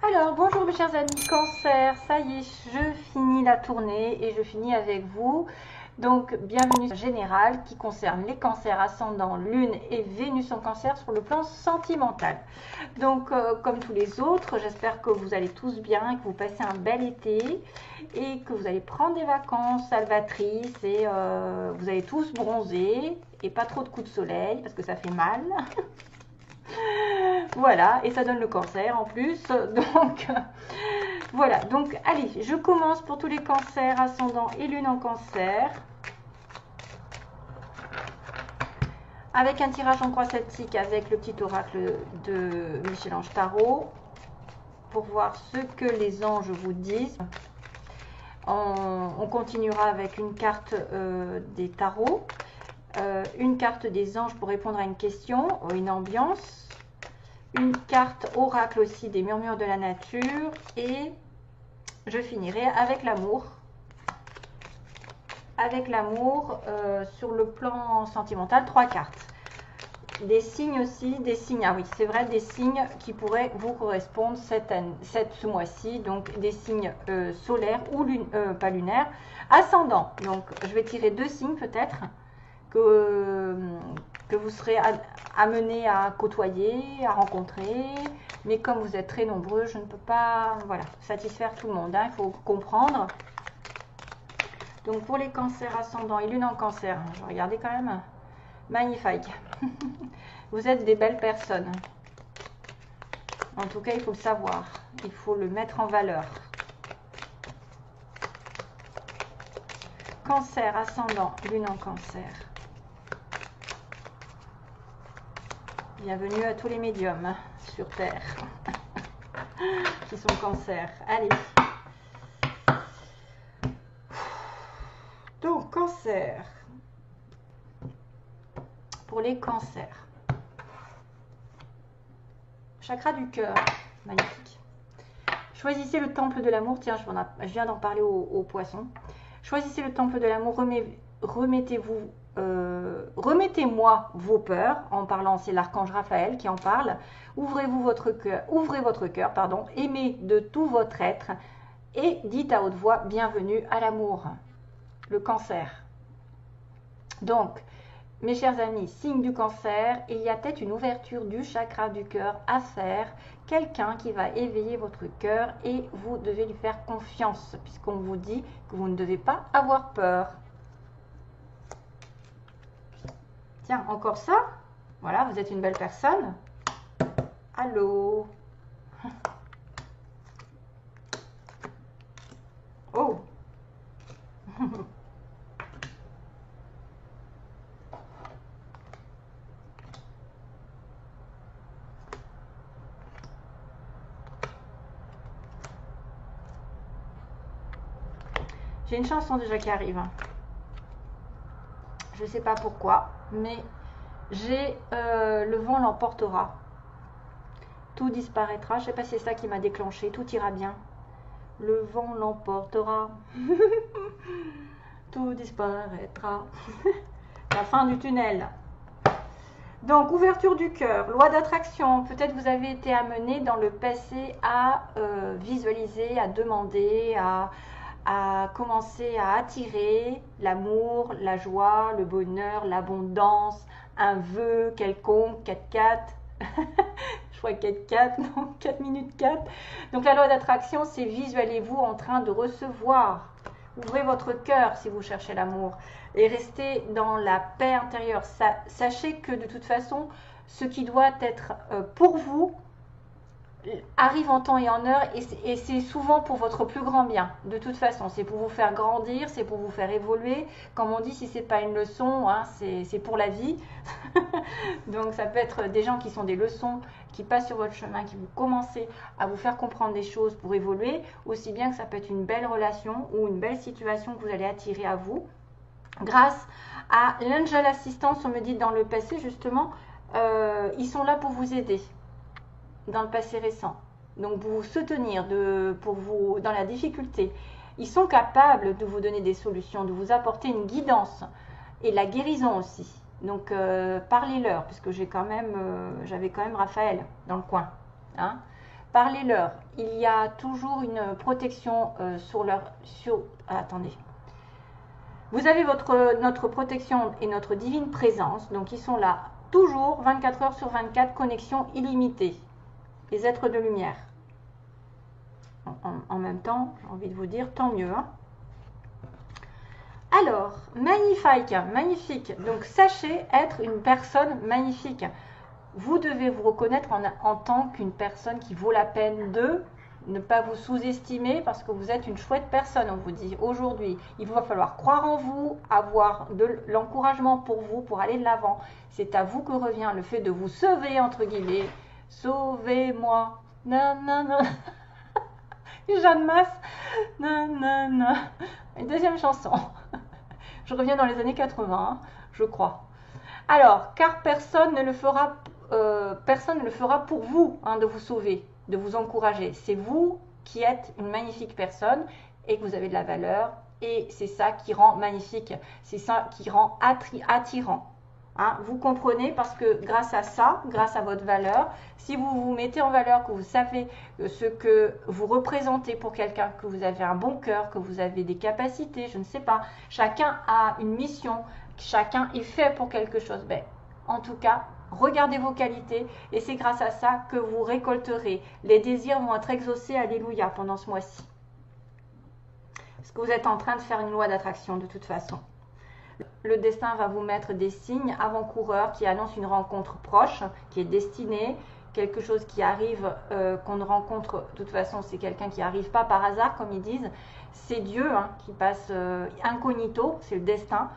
Alors, bonjour mes chers amis Cancer, ça y est, je finis la tournée et je finis avec vous. Donc, bienvenue générale qui concerne les cancers ascendant Lune et Vénus en Cancer sur le plan sentimental. Donc, comme tous les autres, j'espère que vous allez tous bien, que vous passez un bel été et que vous allez prendre des vacances salvatrices et vous allez tous bronzer et pas trop de coups de soleil parce que ça fait mal. Voilà, et ça donne le cancer en plus. Donc, voilà. Donc, allez, je commence pour tous les cancers, ascendant et lune en cancer. Avec un tirage en croix celtique avec le petit oracle de Michel-Ange Tarot. Pour voir ce que les anges vous disent. On continuera avec une carte des tarots. Une carte des anges pour répondre à une question, une ambiance. Une carte oracle aussi des murmures de la nature et je finirai avec l'amour. Avec l'amour sur le plan sentimental, 3 cartes. Des signes aussi, des signes, ah oui c'est vrai, des signes qui pourraient vous correspondre ce mois-ci, donc des signes solaires ou pas lunaires, ascendants. Donc je vais tirer 2 signes peut-être que vous serez amené à côtoyer, à rencontrer. Mais comme vous êtes très nombreux, je ne peux pas satisfaire tout le monde. Hein, il faut comprendre. Donc pour les cancers ascendants et lune en cancer, je vais regarder quand même. Magnifique. Vous êtes des belles personnes. En tout cas, il faut le savoir. Il faut le mettre en valeur. Cancer ascendant, lune en cancer. Bienvenue à tous les médiums sur Terre qui sont cancer. Allez. Donc, cancer. Pour les cancers. Chakra du cœur. Magnifique. Choisissez le temple de l'amour. Tiens, je viens d'en parler aux poissons. Choisissez le temple de l'amour. Remettez-moi vos peurs, en parlant, c'est l'archange Raphaël qui en parle. Ouvrez votre cœur, pardon, aimez de tout votre être et dites à haute voix bienvenue à l'amour, le cancer. Donc, mes chers amis, signe du cancer, il y a peut-être une ouverture du chakra du cœur à faire, quelqu'un qui va éveiller votre cœur et vous devez lui faire confiance puisqu'on vous dit que vous ne devez pas avoir peur. Tiens, encore ça. Voilà, vous êtes une belle personne. Allô. Oh. J'ai une chanson déjà qui arrive. Je ne sais pas pourquoi, mais j'ai le vent l'emportera. Tout disparaîtra. Je ne sais pas si c'est ça qui m'a déclenché. Tout ira bien. Le vent l'emportera. Tout disparaîtra. La fin du tunnel. Donc, ouverture du cœur, loi d'attraction. Peut-être vous avez été amené dans le passé à visualiser, à demander, à commencer à attirer l'amour, la joie, le bonheur, l'abondance, un vœu quelconque, 4-4, je crois 4-4, non, 4 minutes 4. Donc la loi d'attraction, c'est visualisez-vous en train de recevoir. Ouvrez votre cœur si vous cherchez l'amour et restez dans la paix intérieure. Sachez que de toute façon, ce qui doit être pour vous, arrive en temps et en heure et c'est souvent pour votre plus grand bien. De toute façon, c'est pour vous faire grandir, c'est pour vous faire évoluer. Comme on dit, si c'est pas une leçon, hein, c'est pour la vie. Donc ça peut être des gens qui sont des leçons, qui passent sur votre chemin, qui vous commencez à vous faire comprendre des choses pour évoluer, aussi bien que ça peut être une belle relation ou une belle situation que vous allez attirer à vous. Grâce à l'Angel Assistance, on me dit dans le passé justement, ils sont là pour vous aider. Dans le passé récent, donc pour vous soutenir, pour vous dans la difficulté. Ils sont capables de vous donner des solutions, de vous apporter une guidance et la guérison aussi. Donc parlez-leur, parce que j'avais quand même Raphaël dans le coin. Hein. Parlez-leur. Il y a toujours une protection sur leur... attendez. Vous avez notre protection et notre divine présence. Donc, ils sont là toujours, 24 heures sur 24, connexion illimitée. Les êtres de lumière. En même temps, j'ai envie de vous dire, tant mieux. Hein. Alors, magnifique, magnifique. Donc, sachez être une personne magnifique. Vous devez vous reconnaître en tant qu'une personne qui vaut la peine de ne pas vous sous-estimer parce que vous êtes une chouette personne. On vous dit aujourd'hui, il va falloir croire en vous, avoir de l'encouragement pour vous, pour aller de l'avant. C'est à vous que revient le fait de vous sauver, entre guillemets. Sauvez-moi. Non, non, non. Jeanne Masse. Non, non, non. Une deuxième chanson. Je reviens dans les années 80, je crois. Alors, car personne ne le fera pour vous, hein, de vous sauver, de vous encourager. C'est vous qui êtes une magnifique personne et que vous avez de la valeur. Et c'est ça qui rend magnifique. C'est ça qui rend attirant. Hein, vous comprenez, parce que grâce à ça, grâce à votre valeur, si vous vous mettez en valeur, que vous savez ce que vous représentez pour quelqu'un, que vous avez un bon cœur, que vous avez des capacités, je ne sais pas, chacun a une mission, chacun est fait pour quelque chose. Ben, en tout cas, regardez vos qualités et c'est grâce à ça que vous récolterez. Les désirs vont être exaucés, alléluia, pendant ce mois-ci. Parce que vous êtes en train de faire une loi d'attraction de toute façon. Le destin va vous mettre des signes avant-coureurs qui annoncent une rencontre proche, qui est destinée, quelque chose qui arrive, qu'on rencontre, de toute façon c'est quelqu'un qui n'arrive pas par hasard comme ils disent, c'est Dieu, hein, qui passe incognito, c'est le destin.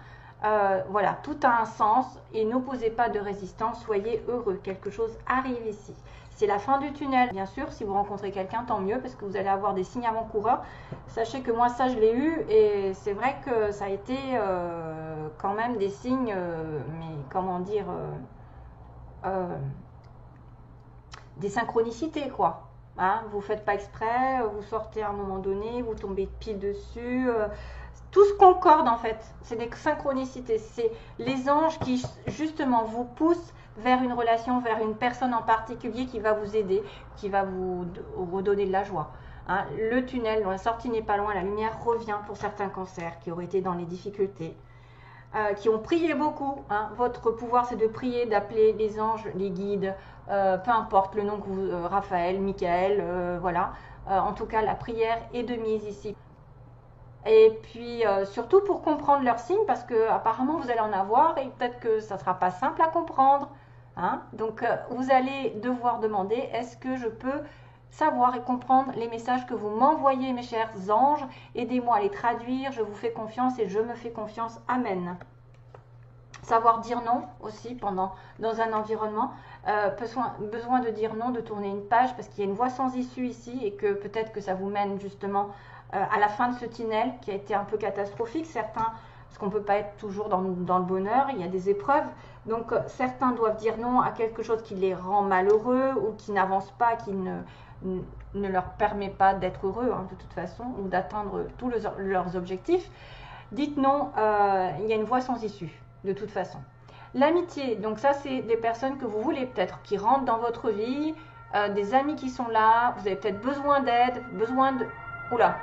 Voilà, tout a un sens et n'opposez pas de résistance, soyez heureux, quelque chose arrive ici. C'est la fin du tunnel, bien sûr, si vous rencontrez quelqu'un, tant mieux, parce que vous allez avoir des signes avant-coureurs. Sachez que moi, ça, je l'ai eu, et c'est vrai que ça a été quand même des signes, mais comment dire, des synchronicités, quoi. Hein, vous ne faites pas exprès, vous sortez à un moment donné, vous tombez pile dessus, tout se concorde en fait, c'est des synchronicités, c'est les anges qui justement vous poussent vers une relation, vers une personne en particulier qui va vous aider, qui va vous redonner de la joie. Hein, le tunnel, la sortie n'est pas loin, la lumière revient pour certains cancers qui auraient été dans les difficultés, qui ont prié beaucoup. Hein. Votre pouvoir c'est de prier, d'appeler les anges, les guides, peu importe le nom que vous, Raphaël, Michael, voilà. En tout cas la prière est de mise ici. Et puis surtout pour comprendre leurs signes, parce que apparemment vous allez en avoir et peut-être que ça ne sera pas simple à comprendre. Hein. Donc vous allez devoir demander, est-ce que je peux savoir et comprendre les messages que vous m'envoyez, mes chers anges? Aidez-moi à les traduire, je vous fais confiance et je me fais confiance. Amen. Savoir dire non aussi dans un environnement. Besoin de dire non, de tourner une page parce qu'il y a une voie sans issue ici et que peut-être que ça vous mène justement à la fin de ce tunnel qui a été un peu catastrophique. Certains, parce qu'on ne peut pas être toujours dans le bonheur, il y a des épreuves. Donc certains doivent dire non à quelque chose qui les rend malheureux ou qui n'avance pas, qui ne leur permet pas d'être heureux hein, de toute façon ou d'atteindre tous leurs objectifs. Dites non, il y a une voie sans issue de toute façon. L'amitié, donc ça c'est des personnes que vous voulez peut-être, qui rentrent dans votre vie, des amis qui sont là, vous avez peut-être besoin d'aide, besoin de... Oula.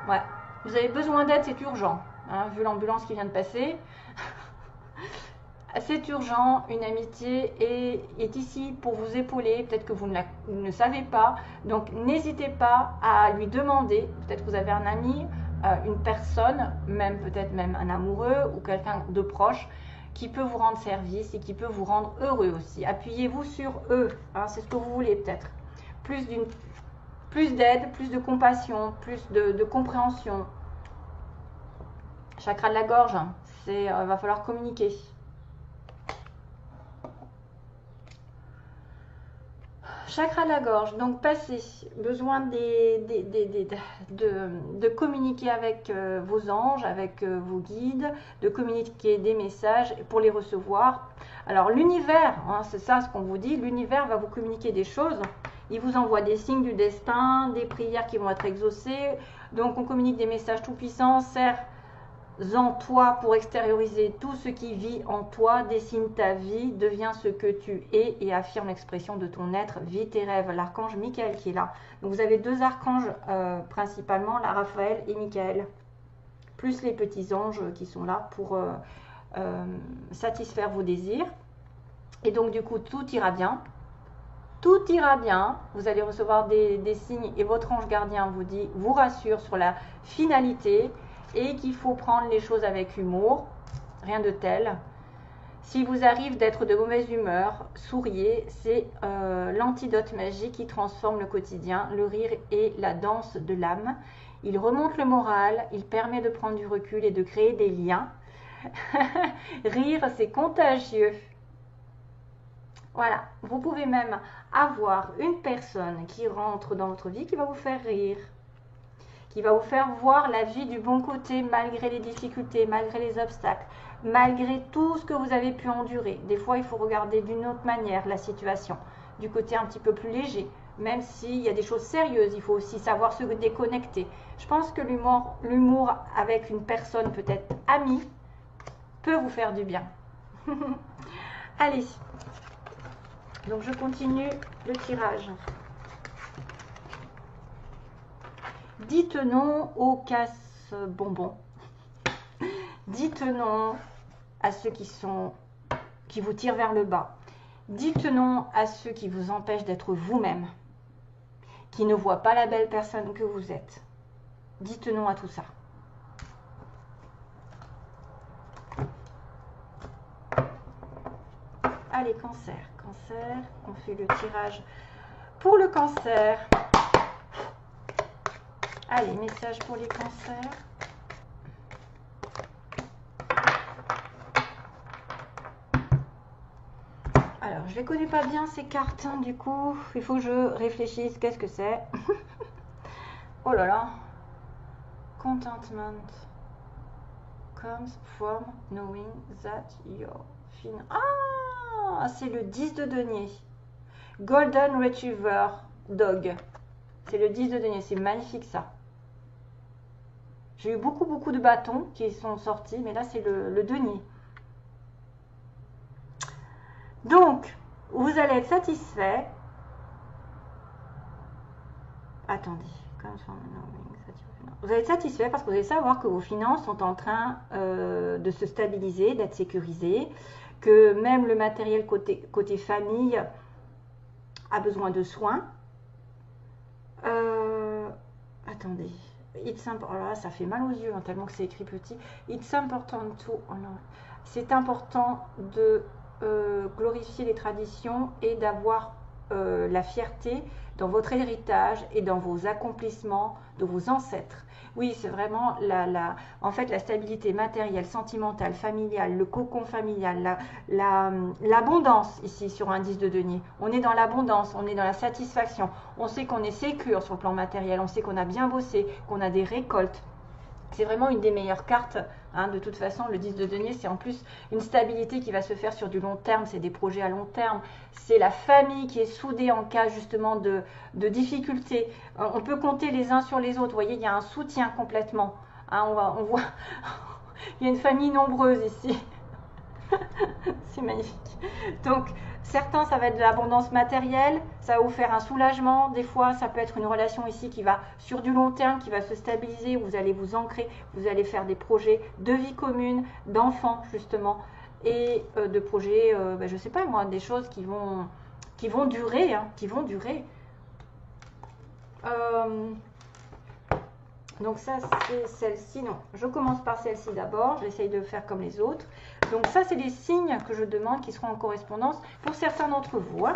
Ouais, vous avez besoin d'aide, c'est urgent, hein, vu l'ambulance qui vient de passer. C'est urgent, une amitié est ici pour vous épauler, peut-être que vous ne savez pas, donc n'hésitez pas à lui demander, peut-être que vous avez un ami, une personne, peut-être même un amoureux ou quelqu'un de proche qui peut vous rendre service et qui peut vous rendre heureux aussi. Appuyez-vous sur eux, hein, c'est ce que vous voulez peut-être. Plus d'aide, plus de compassion, plus de compréhension. Chakra de la gorge, va falloir communiquer. Chakra de la gorge, donc passez, besoin de communiquer avec vos anges, avec vos guides, de communiquer des messages pour les recevoir. Alors l'univers, hein, c'est ça ce qu'on vous dit, l'univers va vous communiquer des choses, il vous envoie des signes du destin, des prières qui vont être exaucées, donc on communique des messages tout puissants, en toi pour extérioriser tout ce qui vit en toi, dessine ta vie, deviens ce que tu es et affirme l'expression de ton être, vis tes rêves. L'archange Michael qui est là. Donc vous avez deux archanges principalement, la Raphaël et Michael, plus les petits anges qui sont là pour satisfaire vos désirs. Et donc du coup tout ira bien. Tout ira bien, vous allez recevoir des signes et votre ange gardien vous rassure sur la finalité et qu'il faut prendre les choses avec humour, rien de tel. S'il vous arrive d'être de mauvaise humeur, souriez, c'est l'antidote magique qui transforme le quotidien. Le rire est la danse de l'âme. Il remonte le moral, il permet de prendre du recul et de créer des liens. Rire, c'est contagieux. Voilà, vous pouvez même avoir une personne qui rentre dans votre vie qui va vous faire rire, qui va vous faire voir la vie du bon côté malgré les difficultés, malgré les obstacles, malgré tout ce que vous avez pu endurer. Des fois, il faut regarder d'une autre manière la situation, du côté un petit peu plus léger. Même s'il y a des choses sérieuses, il faut aussi savoir se déconnecter. Je pense que l'humour avec une personne peut-être amie peut vous faire du bien. Allez. Donc je continue le tirage. Dites non aux casse-bonbons. Dites non à ceux qui vous tirent vers le bas. Dites non à ceux qui vous empêchent d'être vous-même, qui ne voient pas la belle personne que vous êtes. Dites non à tout ça. Allez, cancer. Cancer, on fait le tirage pour le cancer. Allez, message pour les cancers. Alors, je ne les connais pas bien ces cartes, hein, du coup, il faut que je réfléchisse. Qu'est-ce que c'est? Oh là là. Contentment comes from knowing that you're fin. Ah, c'est le 10 de denier. Golden Retriever Dog. C'est le 10 de denier. C'est magnifique ça. J'ai eu beaucoup de bâtons qui sont sortis, mais là c'est le denier. Donc, vous allez être satisfait. Attendez. Vous allez être satisfait parce que vous allez savoir que vos finances sont en train de se stabiliser, d'être sécurisées, que même le matériel côté famille a besoin de soins. Attendez. Oh là, ça fait mal aux yeux, hein, tellement que c'est écrit petit. It's important to... Oh non. C'est important de glorifier les traditions et d'avoir la fierté dans votre héritage et dans vos accomplissements de vos ancêtres. Oui, c'est vraiment en fait la stabilité matérielle, sentimentale, familiale, le cocon familial, l'abondance ici sur un 10 de denier. On est dans l'abondance, on est dans la satisfaction. On sait qu'on est sécure sur le plan matériel, on sait qu'on a bien bossé, qu'on a des récoltes. C'est vraiment une des meilleures cartes. Hein, de toute façon, le 10 de denier, c'est en plus une stabilité qui va se faire sur du long terme. C'est des projets à long terme. C'est la famille qui est soudée en cas justement de difficultés. On peut compter les uns sur les autres. Vous voyez, il y a un soutien complètement. Hein, on voit, il y a une famille nombreuse ici. C'est magnifique. Donc, certains, ça va être de l'abondance matérielle, ça va vous faire un soulagement. Des fois, ça peut être une relation ici qui va sur du long terme, qui va se stabiliser. Vous allez vous ancrer, vous allez faire des projets de vie commune, d'enfants justement, et de projets, je ne sais pas moi, des choses qui vont durer, hein, qui vont durer. Donc ça, c'est celle-ci. Non, je commence par celle-ci d'abord. J'essaye de faire comme les autres. Donc ça, c'est les signes que je demande qui seront en correspondance pour certains d'entre vous. Hein.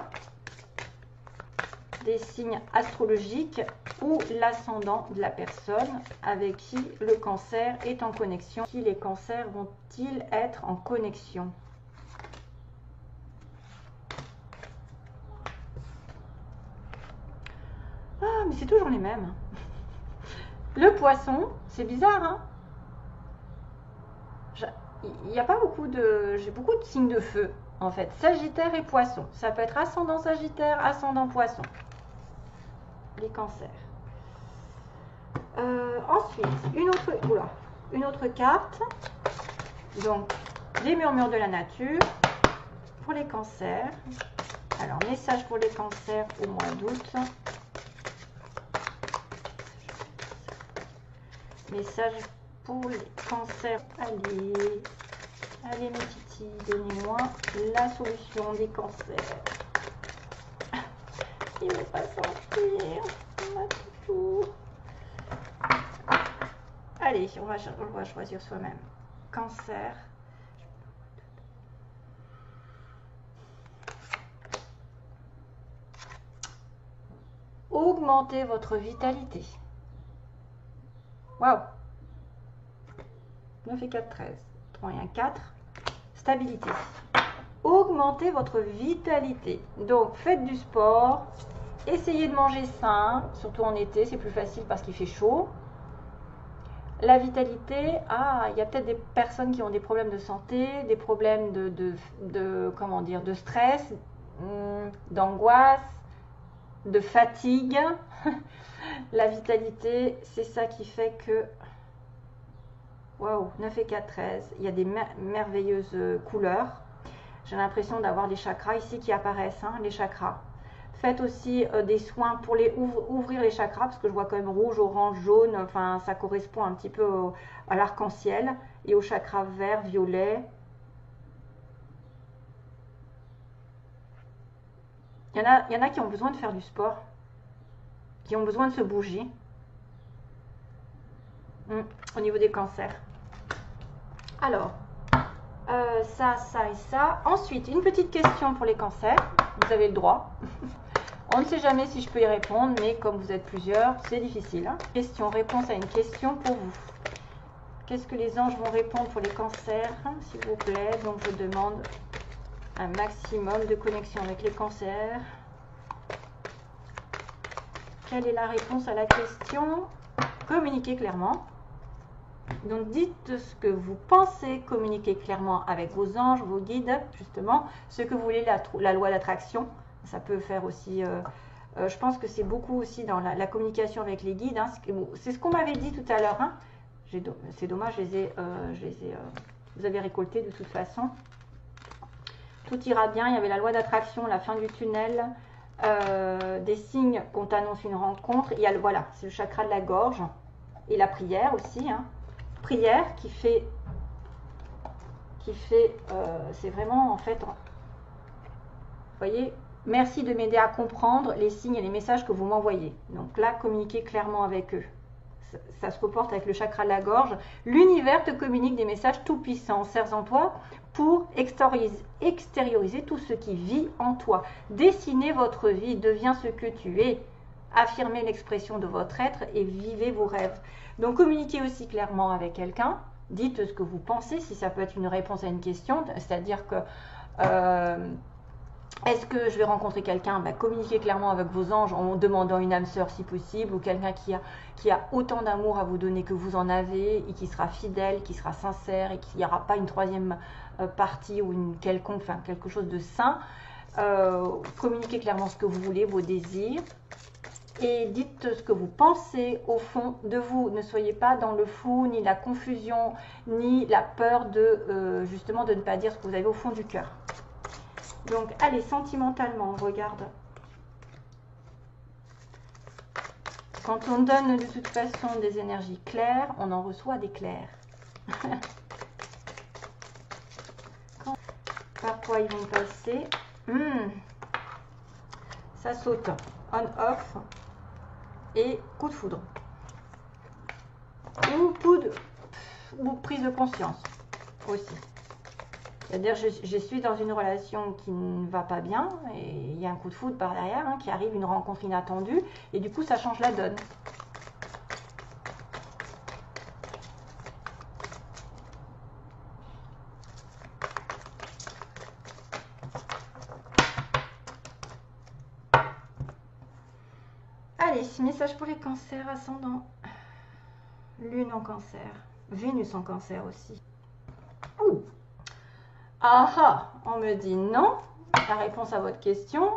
Des signes astrologiques ou l'ascendant de la personne avec qui le cancer est en connexion. Qui les cancers vont-ils être en connexion? Ah, mais c'est toujours les mêmes. Le poisson, c'est bizarre, hein? Il n'y a pas beaucoup de... J'ai beaucoup de signes de feu, en fait. Sagittaire et poisson. Ça peut être ascendant sagittaire, ascendant poisson. Les cancers. Ensuite, une autre... Oula, une autre carte. Donc, les murmures de la nature pour les cancers. Alors, message pour les cancers au mois d'août. Message pour les cancers. Allez, allez mes titis, donnez-moi la solution des cancers. Il ne veut pas sortir. Allez, on va choisir soi-même. Cancer. Augmentez votre vitalité. Waouh. 9 et 4, 13. 3 et 1, 4. Stabilité. Augmentez votre vitalité. Donc, faites du sport. Essayez de manger sain. Surtout en été, c'est plus facile parce qu'il fait chaud. La vitalité, il y a peut-être des personnes qui ont des problèmes de santé, des problèmes comment dire, de stress, d'angoisse, de fatigue. La vitalité, c'est ça qui fait que, waouh, 9 et 4, 13, il y a des merveilleuses couleurs. J'ai l'impression d'avoir les chakras ici qui apparaissent, hein, les chakras. Faites aussi des soins pour ouvrir les chakras, parce que je vois quand même rouge, orange, jaune, enfin ça correspond un petit peu à l'arc-en-ciel et au chakra vert, violet. Il y en a qui ont besoin de faire du sport, qui ont besoin de se bouger au niveau des cancers. Alors, ça et ça. Ensuite, une petite question pour les cancers, vous avez le droit. On ne sait jamais si je peux y répondre, mais comme vous êtes plusieurs, c'est difficile. Hein. Question, réponse à une question pour vous. Qu'est-ce que les anges vont répondre pour les cancers, s'il vous plaît? Donc, je demande un maximum de connexion avec les cancers. Quelle est la réponse à la question? Communiquez clairement. Donc, dites ce que vous pensez, communiquez clairement avec vos anges, vos guides, justement, ce que vous voulez, la loi d'attraction. Ça peut faire aussi, je pense que c'est beaucoup aussi dans la communication avec les guides. Hein. C'est ce qu'on m'avait dit tout à l'heure. Hein. C'est dommage, vous avez récolté de toute façon. Tout ira bien, il y avait la loi d'attraction, la fin du tunnel, des signes qu'on t'annonce une rencontre. Il y a voilà, c'est le chakra de la gorge et la prière aussi. Hein. Prière qui fait c'est vraiment en fait, vous voyez, merci de m'aider à comprendre les signes et les messages que vous m'envoyez. Donc là, communiquez clairement avec eux. Ça se reporte avec le chakra de la gorge. L'univers te communique des messages tout puissants. Serre en toi pour extérioriser tout ce qui vit en toi. Dessinez votre vie, deviens ce que tu es. Affirmez l'expression de votre être et vivez vos rêves. Donc communiquez aussi clairement avec quelqu'un. Dites ce que vous pensez, si ça peut être une réponse à une question. C'est-à-dire que est-ce que je vais rencontrer quelqu'un? Communiquez clairement avec vos anges en demandant une âme sœur si possible, ou quelqu'un qui a autant d'amour à vous donner que vous en avez, et qui sera fidèle, qui sera sincère, et qu'il n'y aura pas une troisième partie ou une quelconque, enfin quelque chose de sain. Communiquez clairement ce que vous voulez, vos désirs, et dites ce que vous pensez au fond de vous. Ne soyez pas dans le flou, ni la confusion, ni la peur de justement de ne pas dire ce que vous avez au fond du cœur. Donc, allez, sentimentalement, on regarde. Quand on donne de toute façon des énergies claires, on en reçoit des clairs. Par quoi ils vont passer? Ça saute. On-off et coup de foudre. Ou prise de conscience aussi. C'est-à-dire, je suis dans une relation qui ne va pas bien, et il y a un coup de foudre par derrière, hein, qui arrive, une rencontre inattendue, et du coup, ça change la donne. Allez, message pour les cancers, ascendant, lune en cancer, Vénus en cancer aussi. Ouh. Ah, on me dit non. La réponse à votre question,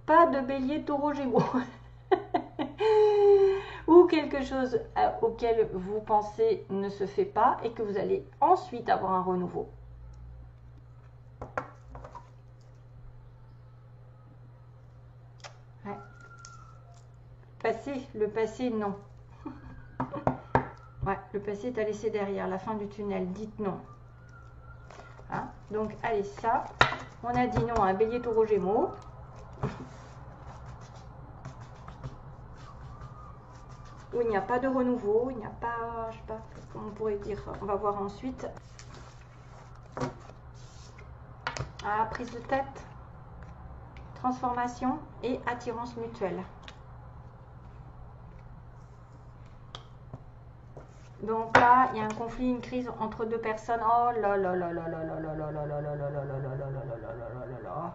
pas de bélier, taureau, gémeaux. ou quelque chose auquel vous pensez ne se fait pas et que vous allez ensuite avoir un renouveau. Ouais. Le passé, non. Ouais, le passé est à laisser derrière, la fin du tunnel, dites non. Hein? Donc, allez, ça, on a dit non à un bélier taureau gémeaux. Où il n'y a pas de renouveau, il n'y a pas, je sais pas, comment on pourrait dire, on va voir ensuite. Ah, prise de tête, transformation et attirance mutuelle. Donc là, il y a un conflit, une crise entre deux personnes. Oh là là là là là là là là là là là là là là là là là là là.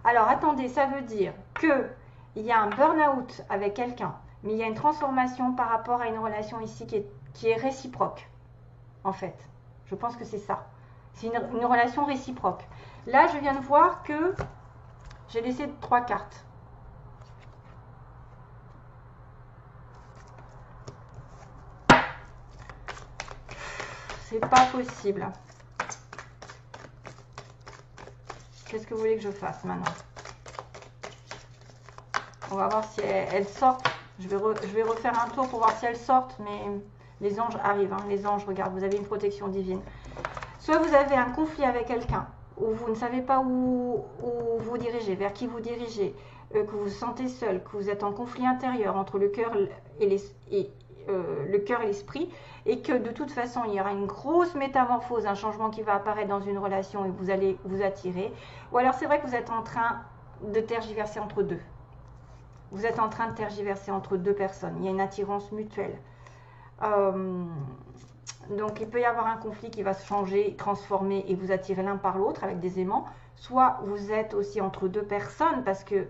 Alors attendez, ça veut dire que il y a un burn-out avec quelqu'un, mais il y a une transformation par rapport à une relation ici qui est réciproque, en fait. Je pense que c'est ça. C'est une relation réciproque. Là, je viens de voir que j'ai laissé 3 cartes. C'est pas possible. Qu'est-ce que vous voulez que je fasse maintenant? On va voir si elles sortent. Je vais refaire un tour pour voir si elles sortent, mais les anges arrivent. Hein. Les anges, regarde, vous avez une protection divine. Soit vous avez un conflit avec quelqu'un, où vous ne savez pas où vous dirigez, vers qui vous dirigez, que vous vous sentez seul, que vous êtes en conflit intérieur entre le cœur et l'esprit, et que de toute façon, il y aura une grosse métamorphose, un changement qui va apparaître dans une relation et vous allez vous attirer. Ou alors c'est vrai que vous êtes en train de tergiverser entre deux. Vous êtes en train de tergiverser entre deux personnes. Il y a une attirance mutuelle. Donc, il peut y avoir un conflit qui va se changer, transformer et vous attirer l'un par l'autre avec des aimants. Soit vous êtes aussi entre deux personnes parce que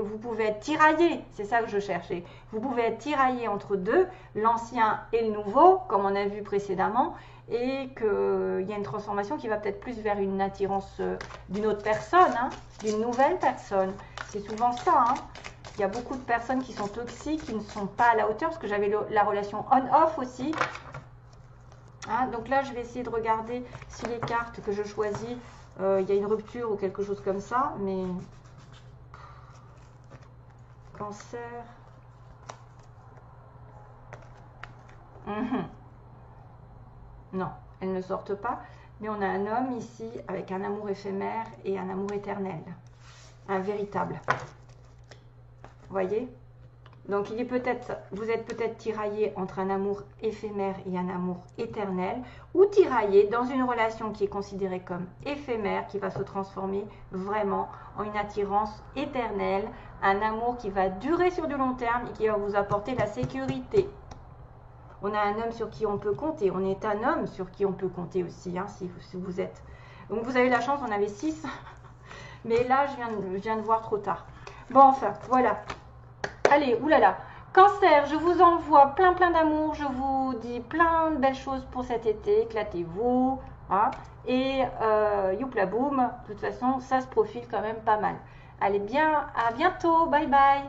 vous pouvez être tiraillé. C'est ça que je cherchais. Vous pouvez être tiraillé entre deux, l'ancien et le nouveau, comme on a vu précédemment, et qu'il y a une transformation qui va peut-être plus vers une attirance d'une autre personne, hein, d'une nouvelle personne. C'est souvent ça, hein. Il y a beaucoup de personnes qui sont toxiques, qui ne sont pas à la hauteur, parce que j'avais la relation on-off aussi. Hein, donc là, je vais essayer de regarder si les cartes que je choisis, il y a une rupture ou quelque chose comme ça, mais... Cancer... Non, elles ne sortent pas, mais on a un homme ici avec un amour éphémère et un amour éternel. Un véritable. Vous voyez? Donc vous êtes peut-être tiraillé entre un amour éphémère et un amour éternel, ou tiraillé dans une relation qui est considérée comme éphémère, qui va se transformer vraiment en une attirance éternelle, un amour qui va durer sur du long terme et qui va vous apporter la sécurité. On a un homme sur qui on peut compter, on est un homme sur qui on peut compter aussi, hein, si vous êtes. Donc vous avez la chance, on avait 6, mais là je viens de voir trop tard. Bon, enfin, voilà. Allez, oulala. Cancer, je vous envoie plein d'amour. Je vous dis plein de belles choses pour cet été. Éclatez-vous. Hein, et youpla boum. De toute façon, ça se profile quand même pas mal. Allez bien, à bientôt. Bye bye.